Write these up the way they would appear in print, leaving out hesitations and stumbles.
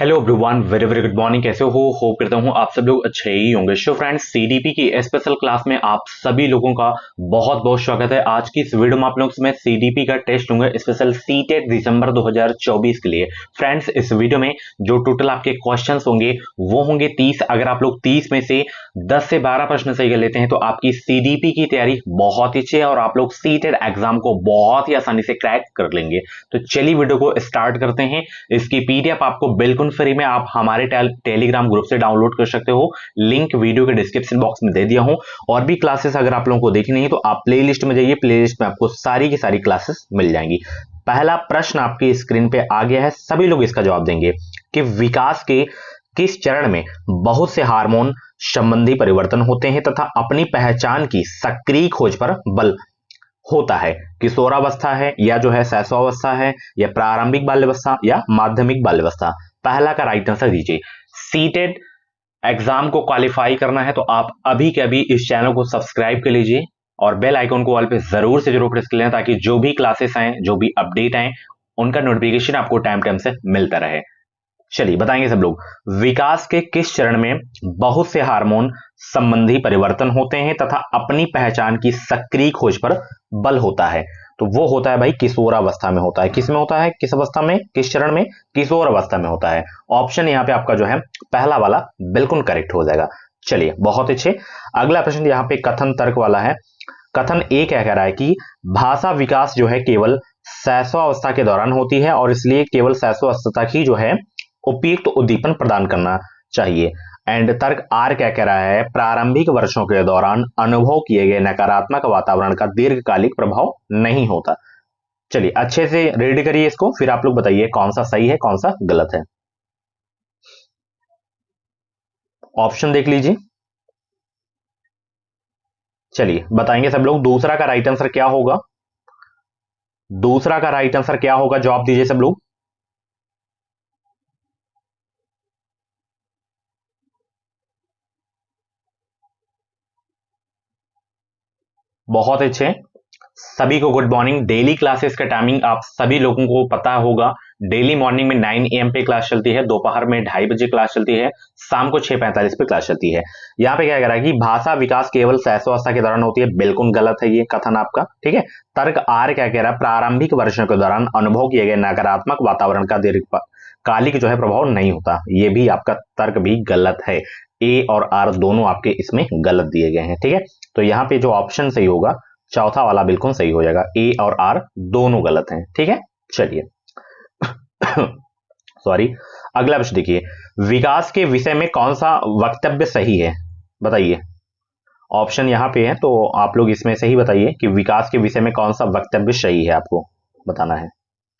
Hello everyone, very very good morning. कैसे हो? Hope करता हूँ आप सब लोग अच्छे ही होंगे। सो फ्रेंड्स, सीडीपी की स्पेशल क्लास में आप सभी लोगों का बहुत बहुत स्वागत है। आज की इस वीडियो में आप लोगों से मैं सीडीपी का टेस्ट लूंगा स्पेशल सीटेट दिसंबर 2024 के लिए। फ्रेंड्स, इस वीडियो में जो टोटल आपके क्वेश्चंस होंगे वो होंगे 30। अगर आप लोग 30 में से 10 से 12 प्रश्न सही कर लेते हैं तो आपकी सीडीपी की तैयारी बहुत ही अच्छी है और आप लोग सीटेट एग्जाम को बहुत ही आसानी से क्रैक कर लेंगे। तो चलिए वीडियो को स्टार्ट करते हैं। इसकी पीडीएफ आपको बिल्कुल फ्री में आप हमारे टेलीग्राम ग्रुप से डाउनलोड कर सकते हो। लिंक वीडियो के डिस्क्रिप्शन बॉक्स में दे दिया हूं। और भी क्लासेस अगर आप लोगों को देखनी है तो आप प्लेलिस्ट में जाइए, प्लेलिस्ट में आपको सारी की सारी क्लासेस मिल जाएंगी। पहला प्रश्न आपकी स्क्रीन पे आ गया है, सभी लोग इसका जवाब देंगे कि विकास के किस चरण में बहुत से हार्मोन संबंधी परिवर्तन होते हैं तथा अपनी पहचान की सक्रिय खोज पर बल होता है। किशोरावस्था है, या जो है शैशवावस्था है, या प्रारंभिक बाल्यावस्था, या माध्यमिक बाल्यावस्था। पहला का राइट आंसर दीजिए। सीटेट एग्जाम को क्वालिफाई करना है तो आप अभी के अभी इस चैनल को सब्सक्राइब कर लीजिए और बेल आइकन को ऑल पे जरूर से जरूर प्रेस कर लेना, ताकि जो भी क्लासेस आए, जो भी अपडेट आए, उनका नोटिफिकेशन आपको टाइम टाइम से मिलता रहे। चलिए बताएंगे सब लोग, विकास के किस चरण में बहुत से हार्मोन संबंधी परिवर्तन होते हैं तथा अपनी पहचान की सक्रिय खोज पर बल होता है। तो वो होता है भाई किशोरावस्था में होता है। किस में होता है? किस अवस्था में, किस चरण में? किशोर अवस्था में होता है। ऑप्शन यहाँ पे आपका जो है पहला वाला बिल्कुल करेक्ट हो जाएगा। चलिए बहुत अच्छे। अगला प्रश्न यहाँ पे कथन तर्क वाला है। कथन ए क्या कह रहा है कि भाषा विकास जो है केवल शैशवावस्था के दौरान होती है और इसलिए केवल शैशवावस्था ही जो है उपयुक्त उद्दीपन प्रदान करना चाहिए। एंड तर्क आर क्या कह रहा है? प्रारंभिक वर्षों के दौरान अनुभव किए गए नकारात्मक वातावरण का दीर्घकालिक प्रभाव नहीं होता। चलिए अच्छे से रीड करिए इसको, फिर आप लोग बताइए कौन सा सही है कौन सा गलत है। ऑप्शन देख लीजिए। चलिए बताएंगे सब लोग, दूसरा का राइट आंसर क्या होगा? दूसरा का राइट आंसर क्या होगा? जवाब दीजिए सब लोग। बहुत अच्छे। सभी को गुड मॉर्निंग। डेली क्लासेस का टाइमिंग आप सभी लोगों को पता होगा। डेली मॉर्निंग में 9 AM पे क्लास चलती है, दोपहर में 2:30 बजे क्लास चलती है, शाम को 6:45 पे क्लास चलती है। यहाँ पे क्या कह रहा है कि भाषा विकास केवल शैशवावस्था के दौरान होती है। बिल्कुल गलत है ये कथन आपका, ठीक है। तर्क आर क्या कह रहा है? प्रारंभिक वर्षों के दौरान अनुभव किए गए नकारात्मक वातावरण का दीर्घकालिक जो है प्रभाव नहीं होता। ये भी आपका तर्क भी गलत है। ए और आर दोनों आपके इसमें गलत दिए गए हैं, ठीक है। तो यहाँ पे जो ऑप्शन सही होगा चौथा वाला बिल्कुल सही हो जाएगा। ए और आर दोनों गलत हैं, ठीक है। चलिए सॉरी। अगला प्रश्न देखिए, विकास के विषय में कौन सा वक्तव्य सही है? बताइए। ऑप्शन यहां पे है तो आप लोग इसमें सही बताइए कि विकास के विषय में कौन सा वक्तव्य सही है, आपको बताना है।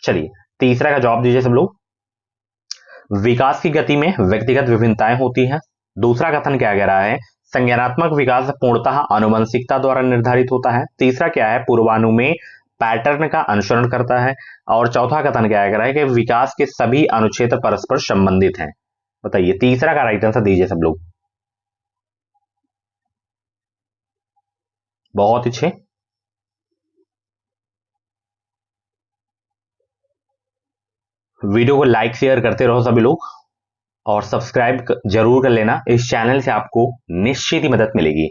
चलिए तीसरा का जवाब दीजिए सब लोग। विकास की गति में व्यक्तिगत विभिन्नताएं होती हैं। दूसरा कथन क्या कह रहा है? संज्ञानात्मक विकास पूर्णतः आनुवंशिकता द्वारा निर्धारित होता है। तीसरा क्या है? पूर्वानुमेय पैटर्न का अनुसरण करता है। और चौथा कथन क्या कह रहा है कि विकास के सभी अनुच्छेद परस्पर संबंधित हैं। बताइए तीसरा का राइट आंसर दीजिए सब लोग। बहुत अच्छे। वीडियो को लाइक शेयर करते रहो सभी लोग और सब्सक्राइब जरूर कर लेना। इस चैनल से आपको निश्चित ही मदद मिलेगी।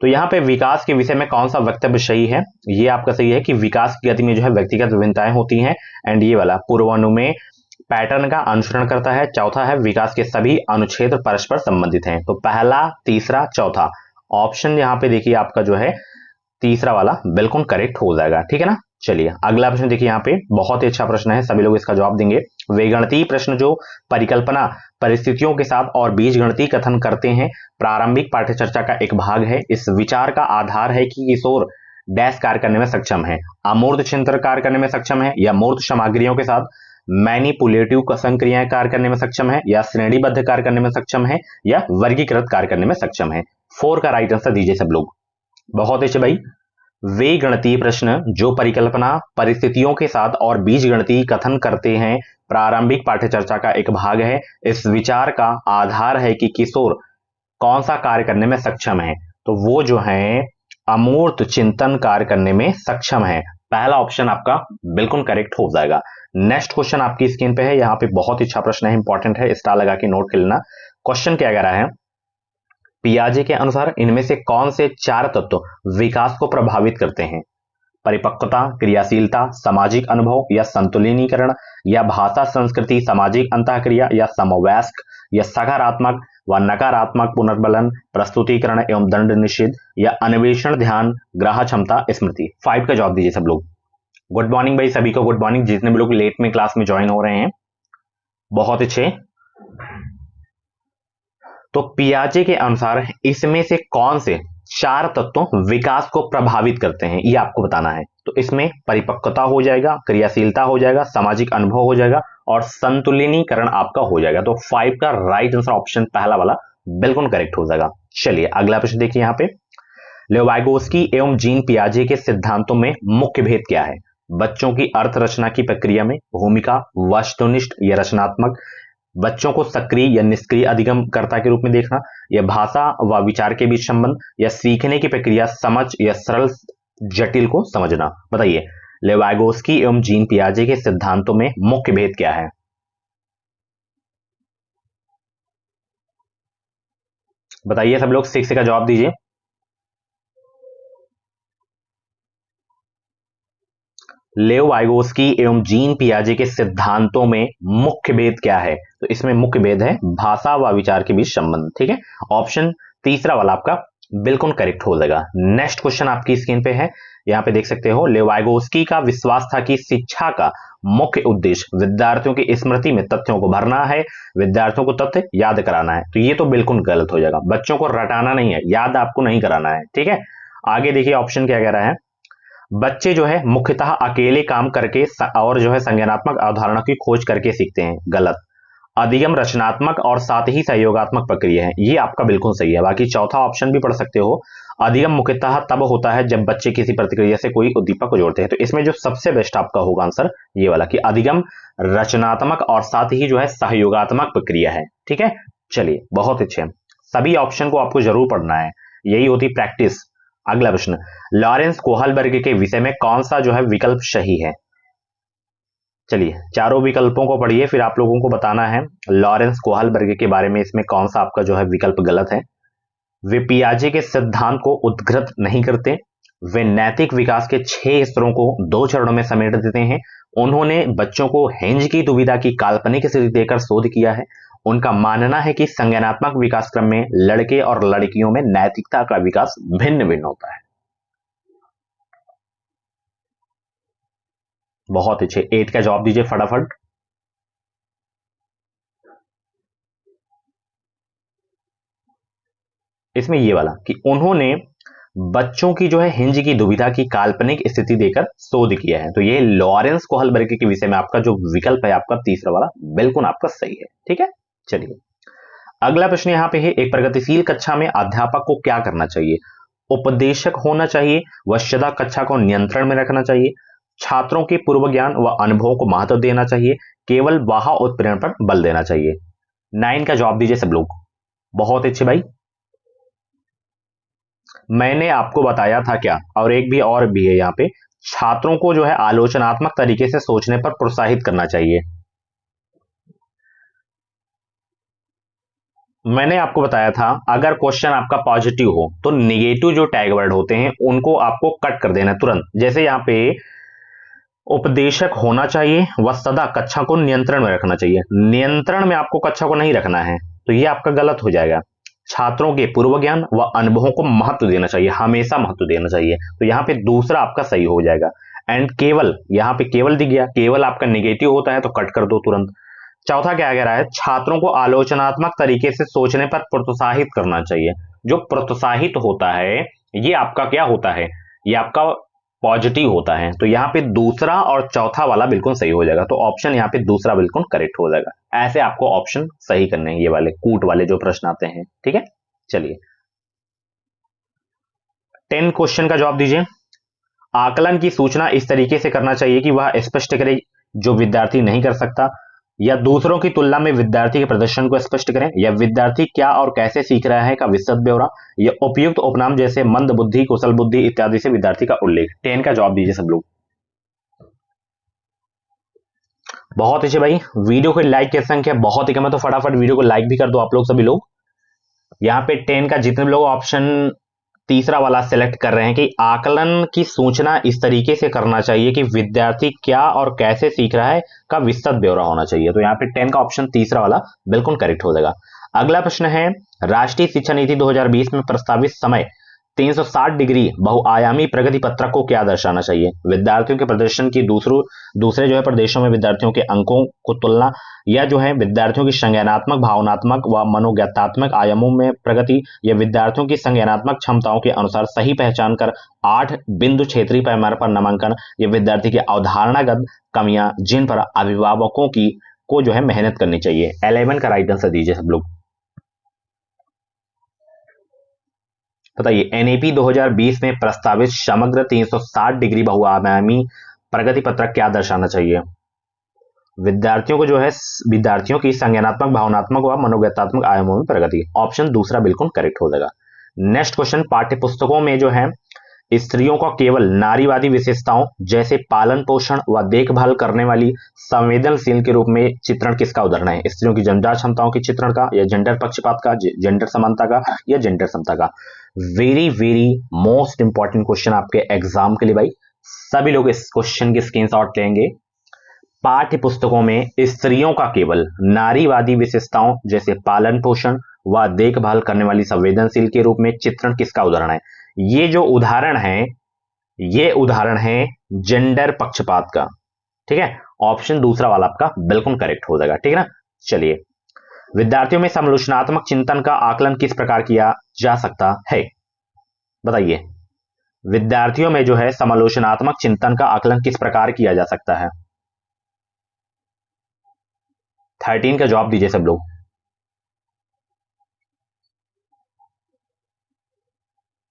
तो यहाँ पे विकास के विषय में कौन सा वक्तव्य सही है? ये आपका सही है कि विकास की गति में जो है व्यक्तिगत विभिन्नताएं होती हैं। एंड ये वाला पूर्वानुमेय पैटर्न का अनुसरण करता है। चौथा है विकास के सभी अनुच्छेद परस्पर संबंधित हैं। तो पहला, तीसरा, चौथा ऑप्शन यहाँ पे देखिए आपका जो है तीसरा वाला बिल्कुल करेक्ट हो जाएगा, ठीक है ना। चलिए अगला प्रश्न देखिए, यहाँ पे बहुत ही अच्छा प्रश्न है, सभी लोग इसका जवाब देंगे। वे गणितीय प्रश्न जो परिकल्पना परिस्थितियों के साथ और बीजगणितीय कथन करते हैं प्रारंभिक पाठ्यचर्चा का एक भाग है। इस विचार का आधार है कि किशोर डैश कार्य करने में सक्षम है, अमूर्त चिंतन कार्य करने में सक्षम है, या मूर्त सामग्रियों के साथ मैनिपुलेटिव संक्रियाएं कार्य करने में सक्षम है, या श्रेणीबद्ध कार्य करने में सक्षम है, या वर्गीकृत कार्य करने में सक्षम है। 4 का राइट आंसर दीजिए सब लोग। बहुत अच्छे भाई। वे गणितीय प्रश्न जो परिकल्पना परिस्थितियों के साथ और बीजगणितीय कथन करते हैं प्रारंभिक पाठ्यचर्चा का एक भाग है। इस विचार का आधार है कि किशोर कौन सा कार्य करने में सक्षम है। तो वो जो है अमूर्त चिंतन कार्य करने में सक्षम है। पहला ऑप्शन आपका बिल्कुल करेक्ट हो जाएगा। नेक्स्ट क्वेश्चन आपकी स्क्रीन पे है, यहाँ पे बहुत ही अच्छा प्रश्न है, इंपॉर्टेंट है, स्टार लगा के नोट कर लेना। क्वेश्चन क्या कह रहा है, पियाजे के अनुसार इनमें से कौन से 4 तत्व विकास को प्रभावित करते हैं? परिपक्वता, क्रियाशीलता, सामाजिक अनुभव या संतुलिनीकरण या भाषा संस्कृति सामाजिक अंतःक्रिया या समवयस्क या सकारात्मक व नकारात्मक पुनर्बलन प्रस्तुतिकरण एवं दंड निषेध या अन्वेषण ध्यान ग्राह क्षमता स्मृति। 5 का जवाब दीजिए सब लोग। गुड मॉर्निंग भाई सभी को, गुड मॉर्निंग जितने भी लोग लेट में क्लास में ज्वाइन हो रहे हैं, बहुत अच्छे। तो पियाजे के अनुसार इसमें से कौन से 4 तत्व विकास को प्रभावित करते हैं, ये आपको बताना है। तो इसमें परिपक्वता हो जाएगा, क्रियाशीलता हो जाएगा, सामाजिक अनुभव हो जाएगा और संतुलिनीकरण आपका हो जाएगा। तो 5 का राइट आंसर ऑप्शन पहला वाला बिल्कुल करेक्ट हो जाएगा। चलिए अगला प्रश्न देखिए यहाँ पे, लेवाइगोस्की एवं जीन पियाजे के सिद्धांतों में मुख्य भेद क्या है? बच्चों की अर्थ रचना की प्रक्रिया में भूमिका वस्तुनिष्ठ या रचनात्मक, बच्चों को सक्रिय या निष्क्रिय अधिगमकर्ता के रूप में देखना, या भाषा व विचार के बीच संबंध, या सीखने की प्रक्रिया समझ या सरल जटिल को समझना। बताइए लेवाइगोस्की एवं जीन पियाजे के सिद्धांतों में मुख्य भेद क्या है? बताइए सब लोग, 6 का जवाब दीजिए। लेवाइगोस्की एवं जीन पियाजे के सिद्धांतों में मुख्य भेद क्या है? तो इसमें मुख्य भेद है भाषा व विचार के बीच संबंध। ठीक है, ऑप्शन तीसरा वाला आपका बिल्कुल करेक्ट हो जाएगा। नेक्स्ट क्वेश्चन आपकी स्क्रीन पे है, यहां पे देख सकते हो, लेवाइगोस्की का विश्वास था कि शिक्षा का मुख्य उद्देश्य विद्यार्थियों की स्मृति में तथ्यों को भरना है, विद्यार्थियों को तथ्य याद कराना है। तो ये तो बिल्कुल गलत हो जाएगा, बच्चों को रटाना नहीं है, याद आपको नहीं कराना है। ठीक है, आगे देखिए ऑप्शन क्या कह रहा है, बच्चे जो है मुख्यतः अकेले काम करके और जो है संज्ञानात्मक अवधारणा की खोज करके सीखते हैं। गलत। अधिगम रचनात्मक और साथ ही सहयोगात्मक प्रक्रिया है, ये आपका बिल्कुल सही है। बाकी चौथा ऑप्शन भी पढ़ सकते हो, अधिगम मुख्यतः तब होता है जब बच्चे किसी प्रतिक्रिया से कोई उद्दीपक को जोड़ते हैं। तो इसमें जो सबसे बेस्ट आपका होगा आंसर ये वाला कि अधिगम रचनात्मक और साथ ही जो है सहयोगात्मक प्रक्रिया है। ठीक है, चलिए बहुत अच्छे, सभी ऑप्शन को आपको जरूर पढ़ना है, यही होती प्रैक्टिस। अगला प्रश्न, लॉरेंस कोहलबर्ग के विषय में कौन सा जो है विकल्प सही है? चलिए चारों विकल्पों को पढ़िए, फिर आप लोगों को बताना है लॉरेंस कोहलबर्ग के बारे में इसमें कौन सा आपका जो है विकल्प गलत है। वे पियाजे के सिद्धांत को उद्धृत नहीं करते, वे नैतिक विकास के 6 स्तरों को 2 चरणों में समेट देते हैं, उन्होंने बच्चों को हेंज की दुविधा की काल्पनिक स्थिति देकर शोध किया है, उनका मानना है कि संज्ञानात्मक विकास क्रम में लड़के और लड़कियों में नैतिकता का विकास भिन्न भिन्न होता है। बहुत अच्छे, 8 का जवाब दीजिए फटाफट। इसमें ये वाला कि उन्होंने बच्चों की जो है हिंज की दुविधा की काल्पनिक स्थिति देकर शोध किया है। तो ये लॉरेंस कोहलबर्ग के विषय में आपका जो विकल्प है आपका तीसरा वाला बिल्कुल आपका सही है। ठीक है, चलिए अगला प्रश्न यहां पे है, एक प्रगतिशील कक्षा में अध्यापक को क्या करना चाहिए? उपदेशक होना चाहिए, व सदा कक्षा को नियंत्रण में रखना चाहिए, छात्रों के पूर्व ज्ञान व अनुभवों को महत्व देना चाहिए, केवल बाह्य उत्प्रेरण पर बल देना चाहिए। 9 का जवाब दीजिए सब लोग। बहुत अच्छे भाई, मैंने आपको बताया था क्या, और एक भी और भी है यहाँ पे, छात्रों को जो है आलोचनात्मक तरीके से सोचने पर प्रोत्साहित करना चाहिए। मैंने आपको बताया था अगर क्वेश्चन आपका पॉजिटिव हो तो निगेटिव जो टैग वर्ड होते हैं उनको आपको कट कर देना तुरंत। जैसे यहाँ पे उपदेशक होना चाहिए व सदा कक्षा को नियंत्रण में रखना चाहिए, नियंत्रण में आपको कक्षा को नहीं रखना है, तो ये आपका गलत हो जाएगा। छात्रों के पूर्व ज्ञान व अनुभवों को महत्व देना चाहिए, हमेशा महत्व देना चाहिए, तो यहाँ पे दूसरा आपका सही हो जाएगा। एंड केवल, यहाँ पे केवल दिख गया, केवल आपका निगेटिव होता है तो कट कर दो तुरंत। चौथा क्या कह रहा है, छात्रों को आलोचनात्मक तरीके से सोचने पर प्रोत्साहित करना चाहिए। जो प्रोत्साहित होता है ये आपका क्या होता है, ये आपका पॉजिटिव होता है, तो यहाँ पे दूसरा और चौथा वाला बिल्कुल सही हो जाएगा। तो ऑप्शन यहाँ पे दूसरा बिल्कुल करेक्ट हो जाएगा। ऐसे आपको ऑप्शन सही करने हैं, ये वाले कूट वाले जो प्रश्न आते हैं। ठीक है, चलिए 10 क्वेश्चन का जवाब दीजिए। आकलन की सूचना इस तरीके से करना चाहिए कि वह स्पष्ट करे जो विद्यार्थी नहीं कर सकता, या दूसरों की तुलना में विद्यार्थी के प्रदर्शन को स्पष्ट करें, या विद्यार्थी क्या और कैसे सीख रहा है का विस्तृत ब्यौरा, या उपयुक्त उपनाम जैसे मंद बुद्धि, कुशल बुद्धि इत्यादि से विद्यार्थी का उल्लेख। 10 का जवाब दीजिए सब लोग। बहुत अच्छे भाई। वीडियो की लाइक की संख्या बहुत ही कम है, तो फटाफट वीडियो को लाइक भी कर दो आप लोग सभी लोग। यहाँ पे 10 का जितने भी लोग ऑप्शन तीसरा वाला सेलेक्ट कर रहे हैं कि आकलन की सूचना इस तरीके से करना चाहिए कि विद्यार्थी क्या और कैसे सीख रहा है का विस्तृत ब्यौरा होना चाहिए। तो यहाँ पे 10 का ऑप्शन तीसरा वाला बिल्कुल करेक्ट हो जाएगा। अगला प्रश्न है, राष्ट्रीय शिक्षा नीति 2020 में प्रस्तावित समय 360 डिग्री बहुआयामी प्रगति पत्रक को क्या दर्शाना चाहिए? विद्यार्थियों के प्रदर्शन की दूसरे जो है प्रदेशों में विद्यार्थियों के अंकों को तुलना, या जो है विद्यार्थियों की संज्ञानात्मक, भावनात्मक व मनोज्ञानात्मक आयामों में प्रगति, या विद्यार्थियों की संज्ञानात्मक क्षमताओं के अनुसार सही पहचान कर 8 बिंदु क्षेत्रीय पैमाने पर नामांकन, या विद्यार्थी की अवधारणागत कमियां जिन पर अभिभावकों की को जो है मेहनत करनी चाहिए। 11 का राइट आंसर दीजिए सब लोग। बताइए, एनईपी 2020 में प्रस्तावित समग्र 360 डिग्री बहुआयामी प्रगति पत्रक क्या दर्शाना चाहिए? विद्यार्थियों को जो है विद्यार्थियों की संज्ञानात्मक, भावनात्मक व मनोज्ञानात्मक आयामों में प्रगति। ऑप्शन दूसरा बिल्कुल करेक्ट हो जाएगा। नेक्स्ट क्वेश्चन, पाठ्य पुस्तकों में जो है स्त्रियों को केवल नारीवादी विशेषताओं जैसे पालन पोषण व देखभाल करने वाली संवेदनशील के रूप में चित्रण किसका उदाहरण है? स्त्रियों की जन्मजात क्षमताओं के चित्रण का, या जेंडर पक्षपात का, जेंडर समानता का, या जेंडर समता का? Very very most important question आपके एग्जाम के लिए भाई। सभी लोग इस क्वेश्चन के स्क्रीनशॉट लेंगे। पाठ्य पुस्तकों में स्त्रियों का केवल नारीवादी विशेषताओं जैसे पालन पोषण व देखभाल करने वाली संवेदनशील के रूप में चित्रण किसका उदाहरण है? ये जो उदाहरण है, ये उदाहरण है जेंडर पक्षपात का। ठीक है, ऑप्शन दूसरा वाला आपका बिल्कुल करेक्ट हो जाएगा। ठीक है ना। चलिए, विद्यार्थियों में समालोचनात्मक चिंतन का आकलन किस प्रकार किया जा सकता है? बताइए, विद्यार्थियों में जो है समालोचनात्मक चिंतन का आकलन किस प्रकार किया जा सकता है? 13 का जवाब दीजिए सब लोग।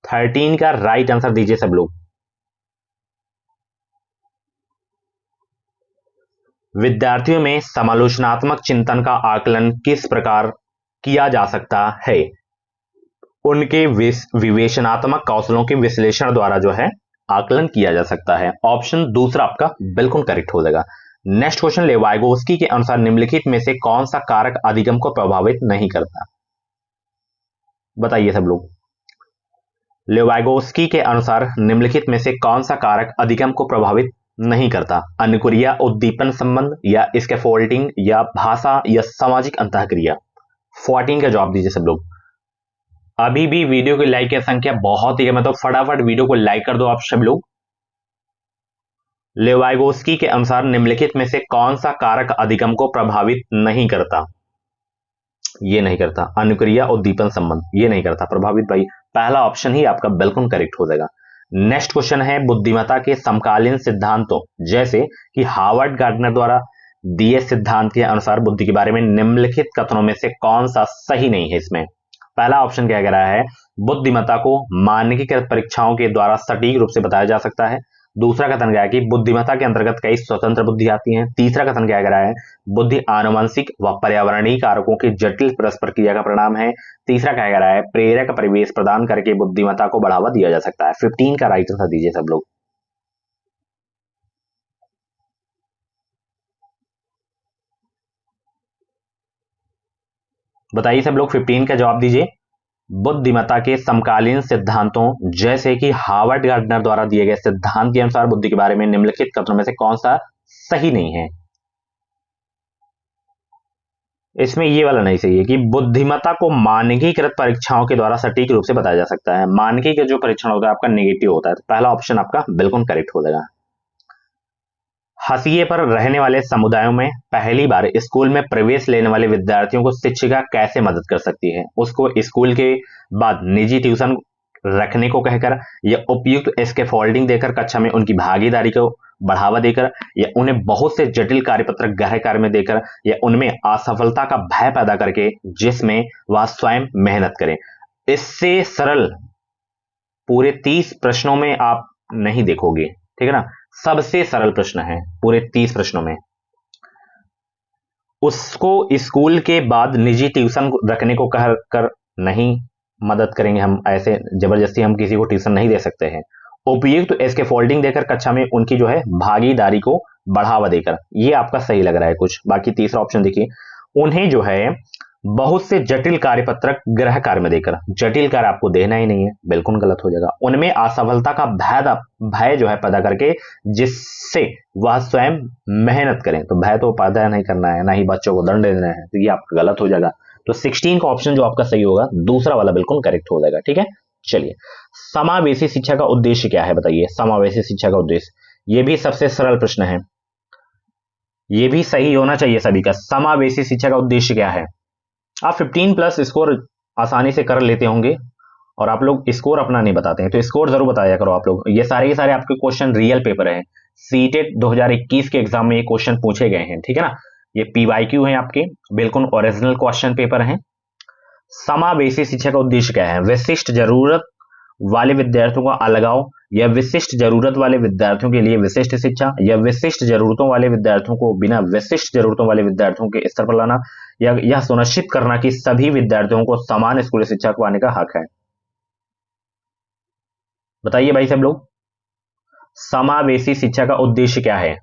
13 का राइट आंसर दीजिए सब लोग। विद्यार्थियों में समालोचनात्मक चिंतन का आकलन किस प्रकार किया जा सकता है? उनके विवेचनात्मक कौशलों के विश्लेषण द्वारा जो है आकलन किया जा सकता है। ऑप्शन दूसरा आपका बिल्कुल करेक्ट हो जाएगा। नेक्स्ट क्वेश्चन, लेवाइगोस्की के अनुसार निम्नलिखित में से कौन सा कारक अधिगम को प्रभावित नहीं करता? बताइए सब लोग। लेवाइगोस्की के अनुसार निम्नलिखित में से कौन सा कारक अधिगम को प्रभावित नहीं करता? अनुक्रिया, उद्दीपन संबंध, या स्कैफोल्डिंग, या भाषा, या सामाजिक अंतःक्रिया? 14 का जवाब दीजिए सब लोग। अभी भी वीडियो की लाइक की संख्या बहुत ही कम है, तो फटाफट वीडियो को लाइक कर दो आप सब लोग। लेवाइगोस्की के अनुसार निम्नलिखित में से कौन सा कारक अधिगम को प्रभावित नहीं करता? ये नहीं करता। अनुक्रिया, उद्दीपन संबंध, ये नहीं करता प्रभावित भाई। पहला ऑप्शन ही आपका बिल्कुल करेक्ट हो जाएगा। नेक्स्ट क्वेश्चन है, बुद्धिमत्ता के समकालीन सिद्धांतों जैसे कि हार्वर्ड गार्डनर द्वारा दिए सिद्धांत के अनुसार बुद्धि के बारे में निम्नलिखित कथनों में से कौन सा सही नहीं है? इसमें पहला ऑप्शन क्या कह रहा है, बुद्धिमत्ता को मानकीकृत परीक्षाओं के द्वारा सटीक रूप से बताया जा सकता है। दूसरा कथन क्या है कि बुद्धिमत्ता के अंतर्गत कई स्वतंत्र बुद्धि आती हैं। तीसरा कथन क्या कह रहा है, बुद्धि आनुवंशिक व पर्यावरणीय कारकों की जटिल परस्पर क्रिया का परिणाम है। तीसरा क्या कह रहा है, प्रेरक परिवेश प्रदान करके बुद्धिमत्ता को बढ़ावा दिया जा सकता है। 15 का राइट आंसर दीजिए सब लोग। बताइए सब लोग, 15 का जवाब दीजिए। बुद्धिमत्ता के समकालीन सिद्धांतों जैसे कि हार्वर्ड गार्डनर द्वारा दिए गए सिद्धांत के अनुसार बुद्धि के बारे में निम्नलिखित कथनों में से कौन सा सही नहीं है? इसमें ये वाला नहीं सही है कि बुद्धिमत्ता को मानकीकृत परीक्षाओं के द्वारा सटीक रूप से बताया जा सकता है। मानकी का जो परीक्षण होता है आपका नेगेटिव होता है। तो पहला ऑप्शन आपका बिल्कुल करेक्ट हो जाएगा। हाशिए पर रहने वाले समुदायों में पहली बार स्कूल में प्रवेश लेने वाले विद्यार्थियों को शिक्षिका कैसे मदद कर सकती है? उसको स्कूल के बाद निजी ट्यूशन रखने को कहकर, या उपयुक्त स्कैफोल्डिंग देकर कक्षा में उनकी भागीदारी को बढ़ावा देकर, या उन्हें बहुत से जटिल कार्यपत्र गहरे कार्य में देकर, या उनमें असफलता का भय पैदा करके जिसमें वह स्वयं मेहनत करें। इससे सरल पूरे 30 प्रश्नों में आप नहीं देखोगे। ठीक है ना। सबसे सरल प्रश्न है पूरे 30 प्रश्नों में। उसको स्कूल के बाद निजी ट्यूशन रखने को कह कर नहीं मदद करेंगे हम, ऐसे जबरदस्ती हम किसी को ट्यूशन नहीं दे सकते हैं। उपयुक्त स्कैफोल्डिंग देकर कक्षा में उनकी जो है भागीदारी को बढ़ावा देकर, ये आपका सही लग रहा है कुछ। बाकी तीसरा ऑप्शन देखिए, उन्हें जो है बहुत से जटिल कार्यपत्रक गृह कार्य में देकर, जटिल कार्य आपको देना ही नहीं है, बिल्कुल गलत हो जाएगा। उनमें असफलता का भय जो है पैदा करके जिससे वह स्वयं मेहनत करें, तो भय तो पैदा नहीं करना है, ना ही बच्चों को दंड देना है, तो ये आपका गलत हो जाएगा। तो 16 का ऑप्शन जो आपका सही होगा, दूसरा वाला बिल्कुल करेक्ट हो जाएगा। ठीक है, चलिए समावेशी शिक्षा का उद्देश्य क्या है बताइए। समावेशी शिक्षा का उद्देश्य, ये भी सबसे सरल प्रश्न है, ये भी सही होना चाहिए सभी का। समावेशी शिक्षा का उद्देश्य क्या है? आप 15 प्लस स्कोर आसानी से कर लेते होंगे और आप लोग स्कोर अपना नहीं बताते हैं, तो स्कोर जरूर बताया करो आप लोग। ये सारे के सारे आपके क्वेश्चन रियल पेपर है, सीटेट 2021 के एग्जाम में ये क्वेश्चन पूछे गए हैं, ठीक है ना। ये पीवाईक्यू है आपके, बिल्कुल ओरिजिनल क्वेश्चन पेपर है। समावेशी शिक्षा का उद्देश्य क्या है? विशिष्ट जरूरत वाले विद्यार्थियों का अलगाव, या विशिष्ट जरूरत वाले विद्यार्थियों के लिए विशिष्ट शिक्षा, या विशिष्ट जरूरतों वाले विद्यार्थियों को बिना विशिष्ट जरूरतों वाले विद्यार्थियों के स्तर पर लाना, या यह सुनिश्चित करना कि सभी विद्यार्थियों को समान स्कूली शिक्षा पाने का हक है। बताइए भाई सब लोग, समावेशी शिक्षा का उद्देश्य क्या है?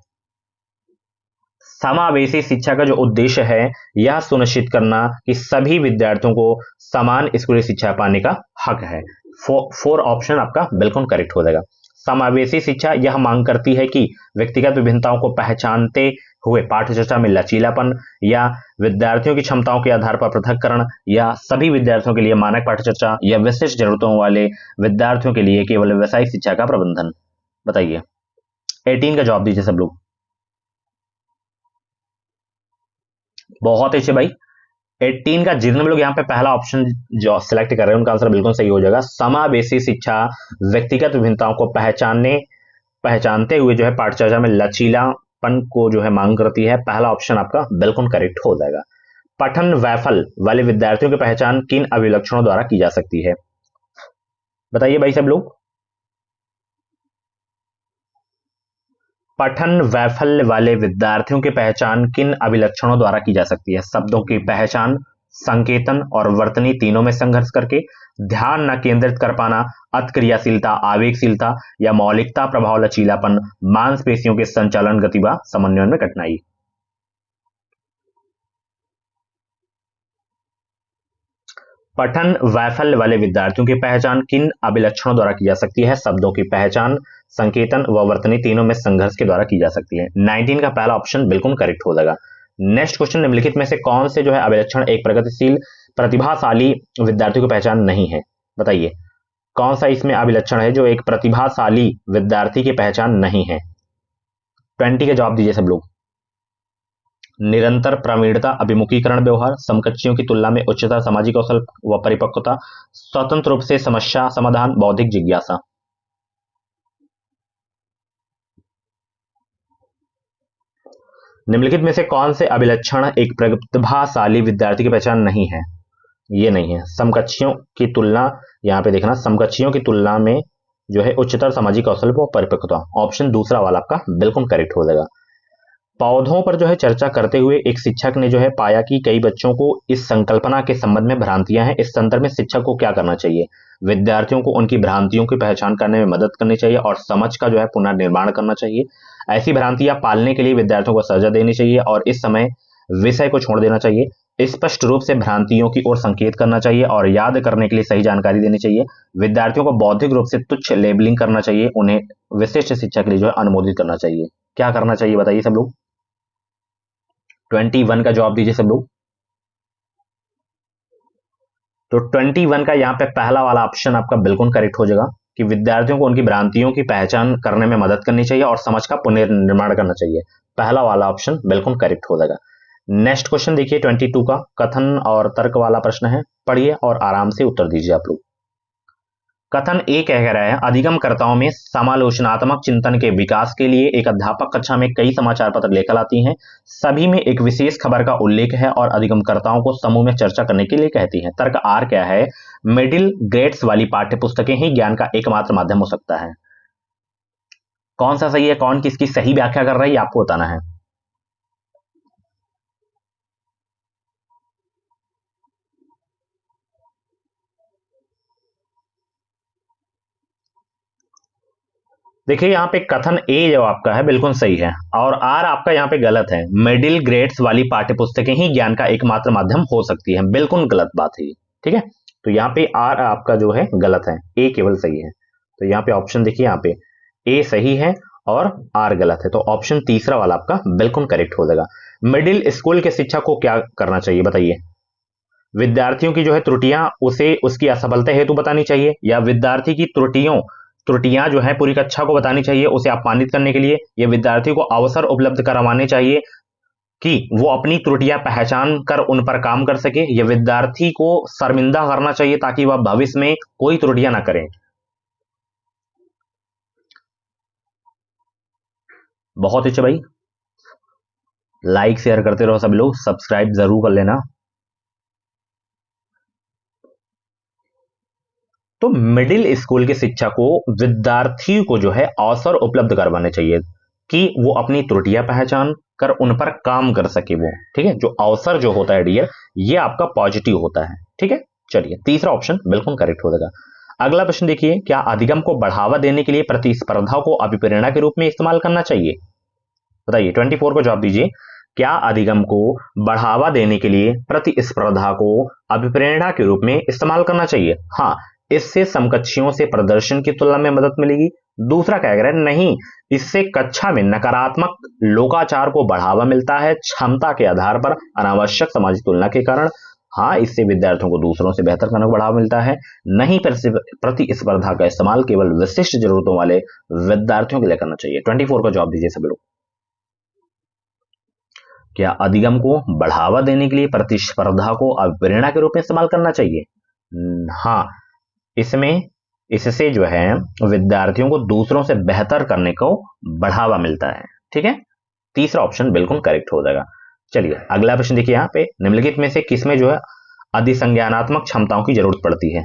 समावेशी शिक्षा का जो उद्देश्य है, यह सुनिश्चित करना कि सभी विद्यार्थियों को समान स्कूली शिक्षा पाने का हक है। फोर ऑप्शन आपका बिल्कुल करेक्ट हो जाएगा। समावेशी शिक्षा यह मांग करती है कि व्यक्तिगत विभिन्नताओं को पहचानते हुए पाठ्यचर्चा में लचीलापन, या विद्यार्थियों की क्षमताओं के आधार पर पृथक्करण, या सभी विद्यार्थियों के लिए मानक पाठ्यचर्चा, या विशिष्ट जरूरतों वाले विद्यार्थियों के लिए केवल व्यावसायिक शिक्षा का प्रबंधन। बताइए, 18 का जवाब दीजिए सब लोग। बहुत अच्छे भाई, 18 का जितने भी लोग यहाँ पे पहला ऑप्शन जो सिलेक्ट कर रहे हैं उनका आंसर बिल्कुल सही हो जाएगा। समावेशी शिक्षा व्यक्तिगत विभिन्नताओं को पहचानते हुए जो है पाठचर्चा में लचीलापन को जो है मांग करती है। पहला ऑप्शन आपका बिल्कुल करेक्ट हो जाएगा। पठन वैफल वाले विद्यार्थियों की पहचान किन अभिलक्षणों द्वारा की जा सकती है? बताइए भाई सब लोग, पठन वैफल्य वाले विद्यार्थियों की पहचान किन अभिलक्षणों द्वारा की जा सकती है? शब्दों की पहचान, संकेतन और वर्तनी तीनों में संघर्ष करके, ध्यान न केंद्रित कर पाना, अतिक्रियाशीलता, आवेगशीलता, या मौलिकता, प्रभाव, लचीलापन, मांसपेशियों के संचालन, गति व समन्वय में कठिनाई। पठन वैफल्य वाले विद्यार्थियों की पहचान किन अभिलक्षणों द्वारा की जा सकती है? शब्दों की पहचान, संकेतन व वर्तनी तीनों में संघर्ष के द्वारा की जा सकती है। 19 का पहला ऑप्शन बिल्कुल करेक्ट हो जाएगा। नेक्स्ट क्वेश्चन, निम्नलिखित में से कौन से जो है अभिलक्षण एक प्रगतिशील प्रतिभाशाली विद्यार्थियों की पहचान नहीं है? बताइए, कौन सा इसमें अभिलक्षण है जो एक प्रतिभाशाली विद्यार्थी की पहचान नहीं है? 20 का जवाब दीजिए सब लोग। निरंतर प्रवीणता, अभिमुखीकरण व्यवहार, समकक्षियों की तुलना में उच्चतर सामाजिक कौशल व परिपक्वता, स्वतंत्र रूप से समस्या समाधान, बौद्धिक जिज्ञासा। निम्नलिखित में से कौन से अभिलक्षण एक प्रतिभाशाली विद्यार्थी की पहचान नहीं है? ये नहीं है। समकक्षियों की तुलना, यहां पे देखना, समकक्षियों की तुलना में जो है उच्चतर सामाजिक कौशल व परिपक्वता, ऑप्शन दूसरा वाला आपका बिल्कुल करेक्ट हो जाएगा। पौधों पर जो है चर्चा करते हुए एक शिक्षक ने जो है पाया कि कई बच्चों को इस संकल्पना के संबंध में भ्रांतियां हैं। इस संदर्भ में शिक्षक को क्या करना चाहिए? विद्यार्थियों को उनकी भ्रांतियों की पहचान करने में मदद करनी चाहिए और समझ का जो है पुनर्निर्माण करना चाहिए। ऐसी भ्रांतियां पालने के लिए विद्यार्थियों को सजा देनी चाहिए और इस समय विषय को छोड़ देना चाहिए। स्पष्ट रूप से भ्रांतियों की ओर संकेत करना चाहिए और याद करने के लिए सही जानकारी देनी चाहिए। विद्यार्थियों को बौद्धिक रूप से तुच्छ लेबलिंग करना चाहिए। उन्हें विशिष्ट शिक्षा के लिए जो है अनुमोदित करना चाहिए। क्या करना चाहिए बताइए सब लोग? 21 का जवाब दीजिए सब लोग। तो 21 का यहाँ पे पहला वाला ऑप्शन आपका बिल्कुल करेक्ट हो जाएगा कि विद्यार्थियों को उनकी भ्रांतियों की पहचान करने में मदद करनी चाहिए और समझ का पुनर्निर्माण करना चाहिए। पहला वाला ऑप्शन बिल्कुल करेक्ट हो जाएगा। नेक्स्ट क्वेश्चन देखिए, 22 का कथन और तर्क वाला प्रश्न है, पढ़िए और आराम से उत्तर दीजिए आप लोग। कथन ए कह रहा है, अधिगमकर्ताओं में समालोचनात्मक चिंतन के विकास के लिए एक अध्यापक कक्षा में कई समाचार पत्र लेकर आती हैं। सभी में एक विशेष खबर का उल्लेख है और अधिगमकर्ताओं को समूह में चर्चा करने के लिए कहती हैं। तर्क आर क्या है? मिडिल ग्रेड्स वाली पाठ्य पुस्तकें ही ज्ञान का एकमात्र माध्यम हो सकता है। कौन सा सही है, कौन किसकी सही व्याख्या कर रहा है, ये आपको बताना है। देखिए यहाँ पे कथन ए जो आपका है बिल्कुल सही है और आर आपका यहाँ पे गलत है। मिडिल ग्रेड्स वाली पाठ्य पुस्तकें ही ज्ञान का एकमात्र माध्यम हो सकती है, बिल्कुल गलत बात है ये। ठीक है, तो यहाँ पे आर आपका जो है गलत है, ए केवल सही है। तो यहाँ पे ऑप्शन देखिए, यहाँ पे ए सही है और आर गलत है, तो ऑप्शन तीसरा वाला आपका बिल्कुल करेक्ट हो जाएगा। मिडिल स्कूल के शिक्षक को क्या करना चाहिए बताइए? विद्यार्थियों की जो है त्रुटियां उसे उसकी असफलता हेतु बतानी चाहिए, या विद्यार्थी की त्रुटियां जो है पूरी कक्षा को बतानी चाहिए उसे अपमानित करने के लिए, या विद्यार्थी को अवसर उपलब्ध करवाने चाहिए कि वो अपनी त्रुटियां पहचान कर उन पर काम कर सके, या विद्यार्थी को शर्मिंदा करना चाहिए ताकि वह भविष्य में कोई त्रुटियां ना करें। बहुत अच्छे भाई, लाइक शेयर करते रहो सब लोग, सब्सक्राइब जरूर कर लेना। तो मिडिल स्कूल की शिक्षा को विद्यार्थी को जो है अवसर उपलब्ध करवाने चाहिए कि वो अपनी त्रुटियां पहचान कर उन पर काम कर सके वो। ठीक है, जो अवसर जो होता है डियर, ये आपका पॉजिटिव होता है। ठीक है, चलिए तीसरा ऑप्शन बिल्कुल करेक्ट हो जाएगा। अगला प्रश्न देखिए, क्या अधिगम को बढ़ावा देने के लिए प्रतिस्पर्धा को अभिप्रेरणा के रूप में इस्तेमाल करना चाहिए? बताइए, 24 को जवाब दीजिए। क्या अधिगम को बढ़ावा देने के लिए प्रतिस्पर्धा को अभिप्रेरणा के रूप में इस्तेमाल करना चाहिए? हाँ, इससे समकक्षियों से प्रदर्शन की तुलना में मदद मिलेगी। दूसरा क्या कह रहा है? नहीं, इससे कक्षा में नकारात्मक लोकाचार को बढ़ावा मिलता है क्षमता के आधार पर अनावश्यक सामाजिक तुलना के कारण। हाँ, इससे विद्यार्थियों को दूसरों से बेहतर करने का बढ़ावा मिलता है। नहीं, प्रतिस्पर्धा का इस्तेमाल केवल विशिष्ट जरूरतों वाले विद्यार्थियों के लिए करना चाहिए। 24 का जवाब दीजिए सभी लोग। क्या अधिगम को बढ़ावा देने के लिए प्रतिस्पर्धा को अभिप्रेरणा के रूप में इस्तेमाल करना चाहिए? हाँ, इससे जो है विद्यार्थियों को दूसरों से बेहतर करने को बढ़ावा मिलता है। ठीक है, तीसरा ऑप्शन बिल्कुल करेक्ट हो जाएगा। चलिए अगला प्रश्न देखिए, यहाँ पे निम्नलिखित में से किसमें जो है अधिसंज्ञानात्मक क्षमताओं की जरूरत पड़ती है?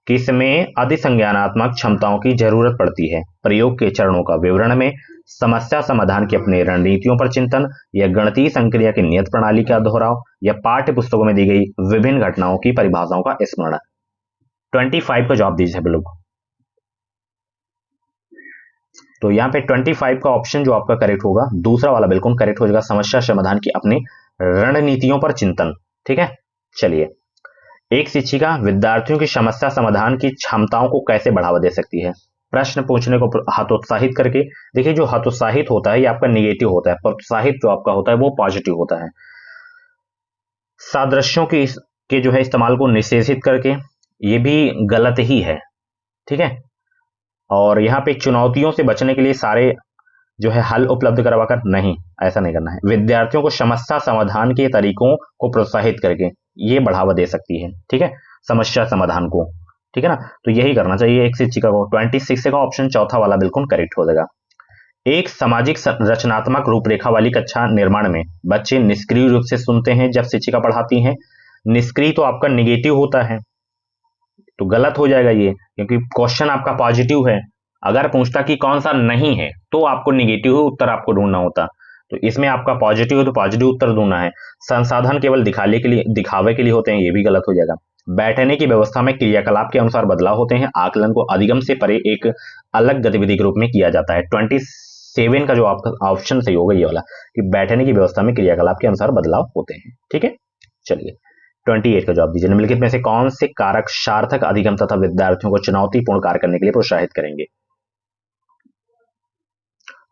किसमें अधिसंज्ञानात्मक क्षमताओं की जरूरत पड़ती है? प्रयोग के चरणों का विवरण में, समस्या समाधान की अपनी रणनीतियों पर चिंतन, या गणितीय संक्रिया की नियत प्रणाली का दोहराव, या पाठ्य पुस्तकों में दी गई विभिन्न घटनाओं की परिभाषाओं का स्मरण। 25 का जवाब दीजिए लोग। तो यहाँ पे 25 का ऑप्शन जो आपका करेक्ट होगा, दूसरा वाला बिल्कुल करेक्ट हो जाएगा, समस्या समाधान की अपनी रणनीतियों पर चिंतन। ठीक है, चलिए, एक शिक्षिका विद्यार्थियों की समस्या समाधान की क्षमताओं को कैसे बढ़ावा दे सकती है? प्रश्न पूछने को हतोत्साहित करके। देखिए, जो हतोत्साहित होता है ये आपका निगेटिव होता है, प्रोत्साहित जो आपका होता है वो पॉजिटिव होता है। सादृश्यों के जो है इस्तेमाल को निषेधित करके, ये भी गलत ही है। ठीक है, और यहाँ पे चुनौतियों से बचने के लिए सारे जो है हल उपलब्ध करवाकर, नहीं, ऐसा नहीं करना है। विद्यार्थियों को समस्या समाधान के तरीकों को प्रोत्साहित करके ये बढ़ावा दे सकती है। ठीक है, समस्या समाधान को। ठीक है ना, तो यही करना चाहिए एक शिक्षिका को। 26 का ऑप्शन चौथा वाला बिल्कुल करेक्ट हो जाएगा। एक सामाजिक रचनात्मक रूपरेखा वाली कक्षा निर्माण में बच्चे निष्क्रिय रूप से सुनते हैं जब शिक्षिका पढ़ाती हैं। निष्क्रिय तो आपका निगेटिव होता है, तो गलत हो जाएगा ये, क्योंकि क्वेश्चन आपका पॉजिटिव है। अगर पूछता कि कौन सा नहीं है तो आपको निगेटिव उत्तर आपको ढूंढना होता, तो इसमें आपका पॉजिटिव है तो पॉजिटिव उत्तर ढूंढना है। संसाधन केवल दिखावे के लिए होते हैं, ये भी गलत हो जाएगा। बैठने की व्यवस्था में क्रियाकलाप के अनुसार बदलाव होते हैं। आकलन को अधिगम से परे एक अलग गतिविधि के रूप में किया जाता है। 27 का जो आपका ऑप्शन सही होगा ये वाला, कि बैठने की व्यवस्था में क्रियाकलाप के अनुसार बदलाव होते हैं। ठीक है, चलिए 28 का जवाब दीजिए। निम्नलिखित में से कौन से कारक सार्थक अधिगम तथा विद्यार्थियों को चुनौतीपूर्ण कार्य करने के लिए प्रोत्साहित करेंगे?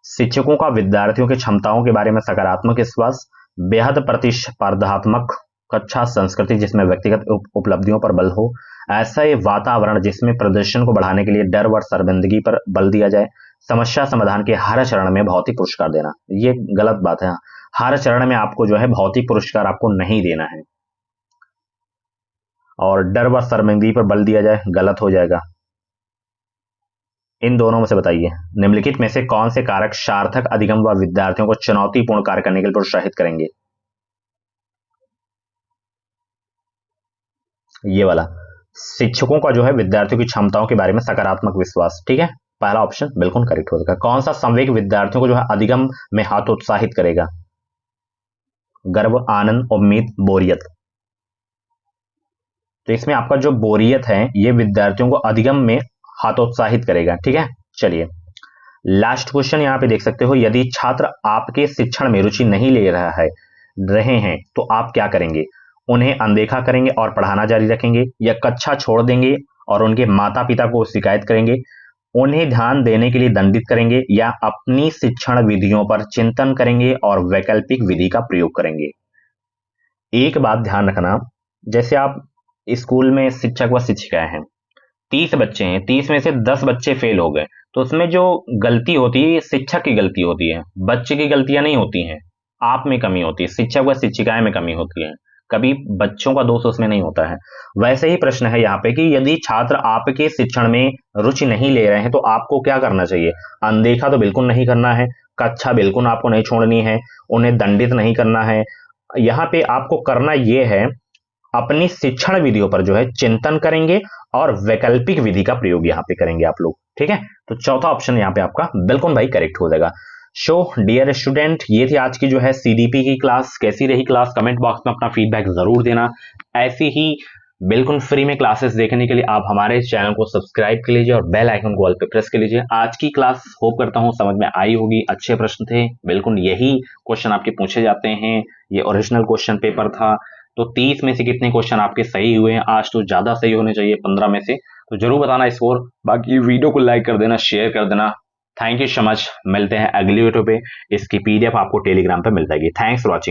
शिक्षकों का विद्यार्थियों की क्षमताओं के बारे में सकारात्मक विश्वास, बेहद प्रतिस्पर्धात्मक कक्षा संस्कृति जिसमें व्यक्तिगत उपलब्धियों पर बल हो, ऐसा ये वातावरण जिसमें प्रदर्शन को बढ़ाने के लिए डर व शर्मिंदगी पर बल दिया जाए, समस्या समाधान के हर चरण में भौतिक पुरस्कार देना। ये गलत बात है, हर चरण में आपको जो है भौतिक पुरस्कार आपको नहीं देना है। और डर व शर्मिंदगी पर बल दिया जाए, गलत हो जाएगा। इन दोनों में से बताइए, निम्नलिखित में से कौन से कारक सार्थक अधिगम व विद्यार्थियों को चुनौतीपूर्ण कार्य करने के लिए प्रोत्साहित करेंगे? ये वाला, शिक्षकों का जो है विद्यार्थियों की क्षमताओं के बारे में सकारात्मक विश्वास। ठीक है, पहला ऑप्शन बिल्कुल करेक्ट हो जाएगा। कौन सा संवेग विद्यार्थियों को जो है अधिगम में हतोत्साहित करेगा? गर्व, आनंद, उम्मीद, बोरियत। तो इसमें आपका जो बोरियत है ये विद्यार्थियों को अधिगम में हतोत्साहित करेगा। ठीक है, चलिए लास्ट क्वेश्चन यहाँ पे देख सकते हो, यदि छात्र आपके शिक्षण में रुचि नहीं ले रहे हैं तो आप क्या करेंगे? उन्हें अनदेखा करेंगे और पढ़ाना जारी रखेंगे, या कक्षा छोड़ देंगे और उनके माता पिता को शिकायत करेंगे, उन्हें ध्यान देने के लिए दंडित करेंगे, या अपनी शिक्षण विधियों पर चिंतन करेंगे और वैकल्पिक विधि का प्रयोग करेंगे? एक बात ध्यान रखना, जैसे आप स्कूल में शिक्षक व शिक्षिकाएं हैं, 30 बच्चे हैं, 30 में से 10 बच्चे फेल हो गए, तो उसमें जो गलती होती है ये शिक्षक की गलती होती है, बच्चे की गलतियां नहीं होती हैं। आप में कमी होती है, शिक्षक व शिक्षिकाएं में कमी होती है, कभी बच्चों का दोष उसमें नहीं होता है। वैसे ही प्रश्न है यहाँ पे कि यदि छात्र आपके शिक्षण में रुचि नहीं ले रहे हैं तो आपको क्या करना चाहिए? अनदेखा तो बिल्कुल नहीं करना है, कक्षा बिल्कुल आपको नहीं छोड़नी है, उन्हें दंडित नहीं करना है। यहाँ पे आपको करना यह है, अपनी शिक्षण विधियों पर जो है चिंतन करेंगे और वैकल्पिक विधि का प्रयोग यहाँ पे करेंगे आप लोग, ठीक है। तो चौथा ऑप्शन यहाँ पे आपका बिल्कुल भाई करेक्ट हो जाएगा। सो डियर स्टूडेंट, ये थी आज की जो है सीडीपी की क्लास। कैसी रही क्लास? कमेंट बॉक्स में अपना फीडबैक जरूर देना। ऐसी ही बिल्कुल फ्री में क्लासेस देखने के लिए आप हमारे चैनल को सब्सक्राइब कर लीजिए और बेल आइकन को ऑल पे प्रेस कर लीजिए। आज की क्लास होप करता हूं समझ में आई होगी, अच्छे प्रश्न थे, बिल्कुल यही क्वेश्चन आपके पूछे जाते हैं, ये ओरिजिनल क्वेश्चन पेपर था। तो 30 में से कितने क्वेश्चन आपके सही हुए हैं? आज तो ज्यादा सही होने चाहिए, 15 में से। तो जरूर बताना स्कोर। बाकी वीडियो को लाइक कर देना, शेयर कर देना। Thank you so much. मिलते हैं अगली वीडियो पे। इसकी पीडीएफ आपको टेलीग्राम पे मिल जाएगी। Thanks for watching.